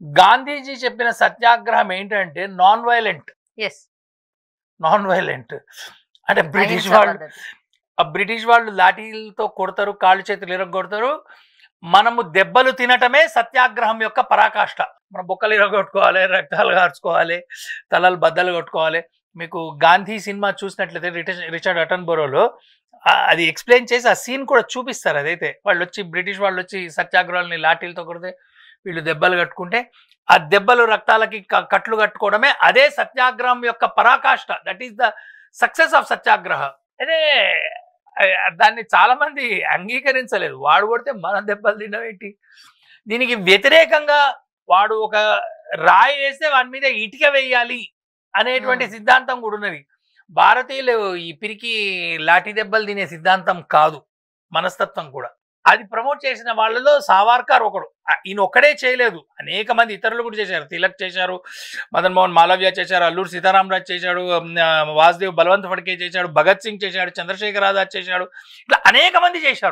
గాంధీజీ చెప్పిన సత్యాగ్రహం ఏంటంటే non violent. Yes. Non violent అంటే బ్రిటిష్ వాళ్ళు లాఠీలతో కొడతారు, కాళ్ళు చేతులు ఇరగొడతారు. మనము దెబ్బలు తినటమే సత్యాగ్రహం యొక్క పరాకాష్ట. మన బొక్కలు ఇరగొట్టుకోవాలి, రక్తాలు కార్చుకోవాలి, తలలు బద్దలు కొట్టుకోవాలి. మీకు గాంధీ సినిమా చూసినట్లయితే రిచర్డ్ అటన్బరోలో అది ఎక్స్ప్లెయిన్ చేసి ఆ సీన్ కూడా చూపిస్తారు. అదైతే వాళ్ళు వచ్చి బ్రిటిష్ వాళ్ళు వచ్చి సత్యాగ్రహాలని లాఠీలతో కొడితే వీళ్ళు దెబ్బలు కట్టుకుంటే ఆ దెబ్బలు రక్తాలకి కట్లు కట్టుకోవడమే అదే సత్యాగ్రహం యొక్క పరాకాష్ట. That is the success of Satyagraha. అదే దాన్ని చాలా మంది అంగీకరించలేదు. వాడు కొడితే మనం దెబ్బలు తినవేంటి? దీనికి వ్యతిరేకంగా వాడు ఒక రాయి వేస్తే వాడి మీద ఇటుక వేయాలి అనేటువంటి సిద్ధాంతం కూడా ఉన్నది. భారతీయులు ఈ పిరికి లాఠీ దెబ్బలు తినే సిద్ధాంతం కాదు, మనస్తత్వం కూడా. అది ప్రమోట్ చేసిన వాళ్ళలో సావర్కర్ ఒకడు. ఈయన ఒక్కడే చేయలేదు, అనేక మంది ఇతరులు కూడా చేశారు. తిలక్ చేశారు, మదన్ మోహన్ మాలవ్య చేశారు, అల్లూరి సీతారామరాజు చేశాడు, వాసుదేవ్ బలవంత్ ఫడ్కే చేశాడు, భగత్ సింగ్ చేశాడు, చంద్రశేఖర్ ఆజాద్ చేశాడు, ఇట్లా అనేక మంది చేశారు.